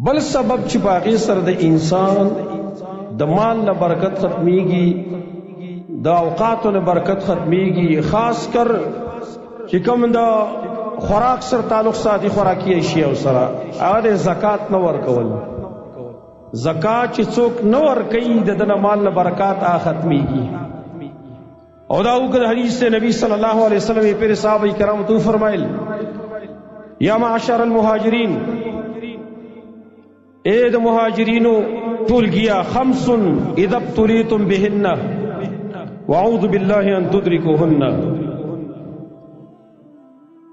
بل سبب چې باقي سره د انسان د مال نه برکت ختميږي، د اوقاتو نه برکت ختميږي، خاص کر چې کوم د خوراک سره تعلق ساتي، خوراکي اشیاء سره، هغه زکات نه ورکول. زکات چې څوک نه ورکوي د دنه مال نه برکات ختميږي. او دا وګړه حدیث سے نبی صلی الله علیه وسلم پر صحابه کرام تو فرمایل یا معاشر المهاجرین، اے د مهاجرینو ټولګیا، خمس اذا ابتلیتم بهن واعوذ بالله ان تدركوهن.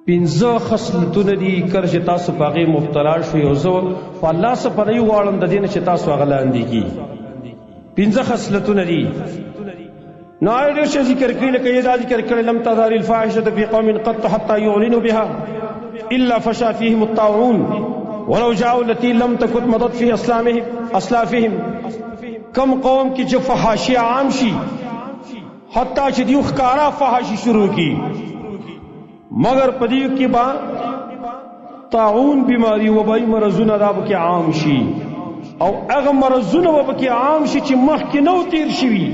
پنځه خصلتونه دي کله چې تاسو پاغه مبتلا شئ او زه په الله سره پناه غواړم د دې نه چې تاسو غلاندې کی. پنځه خصلتونه دي. نو اې څه ذکر کړي لکه یدا ذکر کړي لم تظهر الفاحشه في قوم قط حتى يعلنوا بها الا فشا فيهم الطاعون ولو جاءوا التي لم تكن مضت في اسلافهم. کم قوم کی جو فحاشی عام شي حتی چې دیو ښکارا فحاشی شروع کی، مگر پدیو کی با طاعون بیماری وبای مرزونه دا به عام شي، او هغه مرزونه به عام شي چې مخکې نو تیر شوي.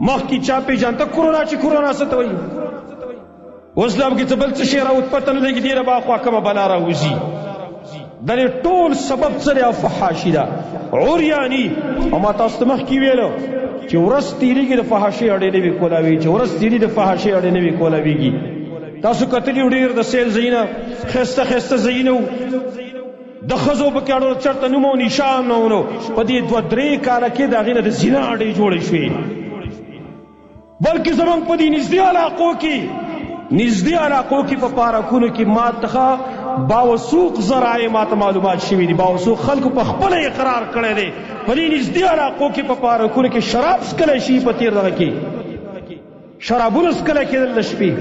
مخکې چا پیژانته کرونا چې کرونا څه ته وایي، اوس لا به څه بل څه شی راوت پته نه لګي، دی را با خوا کومه بلا راوځي. د ټول سبب سره فحاشي ده، عریانی. او ما تاسو ته مخکې ویلو چې ورځ تیریږي د فحاشي اړې نه وي کولاوي، چې ورځ تیری د فحاشي اړې نه وي کولاويږي. تاسو کتلی ډیر د سیل زینه خسته خسته زینو د خزو په کېړو چرته نمو نشان نو په دې 2-3 کال کې دا غینه د زینا اړې جوړې شوې. بلکې زمونږ په دې نږدې علاقو کې په پارکونو کې ما ته باوسوق ذرایع ماته معلومات شوي دي، باوسوق خلکو په خپل اقرار کړی دی په دې نږدې علاقو کې په پارکونو کې شراب څکلی شي، په تیر دغه کې شرابونه څکلی کېدل د شپې.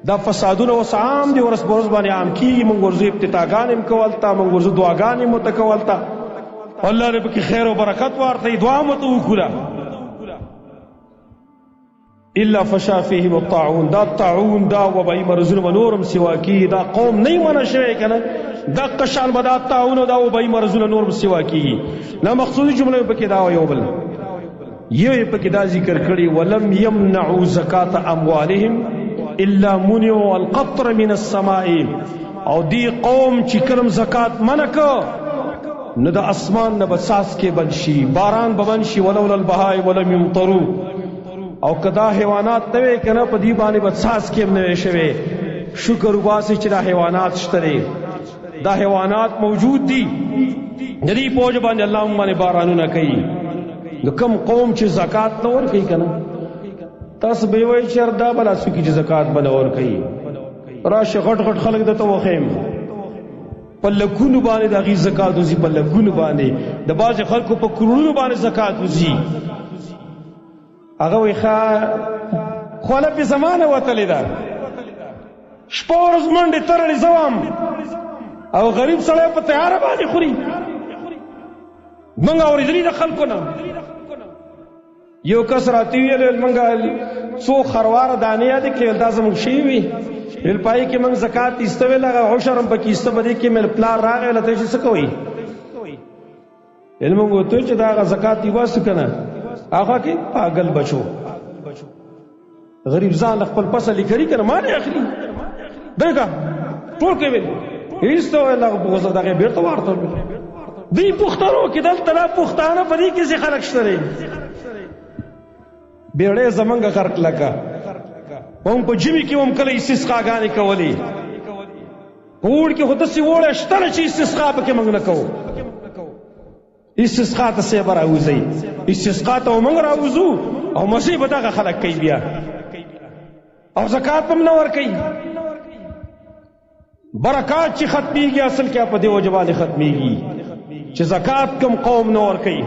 دا فسادونه اوس عام دي، ورځ په ورځ باندې عام کېږي. موږ ورځو افتتاحګانې هم کولتا، موږ ورځو دعاګانې مو ته کولتا. الله دې پکې خیر او برکت ورته دعا مو ته وکړه. الا فشا فيهم الطاعون، دا طاعون دا وبای مرزونه نورم سوا کی، دا قوم نه منع شوی کنه، دا قشان بدا طاعون دا وبای مرزونه نورم سوا کی. لا مقصودی جمله پکې دا یو بل یو پکې دا ذکر کړي ولم يمنعوا زکات اموالهم الا منعوا القطر من السماء. او دی قوم چې کلم زکات منکو نو د اسمان نه بساس کې بنشي، باران ببنشي. ولولا البهائم ولم يمطروا، او کدا حیوانات نوې کنه په دی باندې بساس کې هم نوې شوي. شکر وباسي چې دا حیوانات شته، دا حیوانات موجود دي، ندی پوج باندې الله باندې بارانونه کوي. نو کم قوم چې زکات نه ور کوي کنه، تاسو به وایي چې دا بل اسو کې زکات بل ور کوي. راشه غټ غټ خلک د توخیم په لګونو باندې د غي زکات وزي، په لګونو باندې د باز خلکو په کرونو باندې زکات وزي. هغه وی خوله په زمانه وتلې ده، شپورز منډه ترلې زوام او غریب سړی په تیار باندې خوري. منګه اورېدلې د خلکو نه یو کس راتی ویل منګه څو خروار دانې دي کې دا زموږ شي وي ول پای کې موږ زکات ایستوي لغه عشرم پکې ایستو بده کې مل پلار راغی لته څه کوي علم غو ته چې دا زکات دی واسه کنه هغه کې پاگل بچو غریب ځان خپل پسه لیکري کنه ما نه اخلي دغه ټول کې ویل ایستو لغه بغزه دغه بیرته ورته دی پښتنو کې دلته لا پښتانه په دې کې ځي خلک شته بیړې زمنګ غرق لگا هم په جمی کې هم کله استسقاګانې کولې پور کې هوته سی وړه شتره چې استسقا پکې موږ نه کوو استسقا ته سه براوځي استسقا ته موږ راوځو او مصیبت هغه خلک کوي بیا او زکات هم نه ور کوي برکات چې ختميږي اصل کې په دې وجبانه ختميږي چې زکات کم قوم نه ور کوي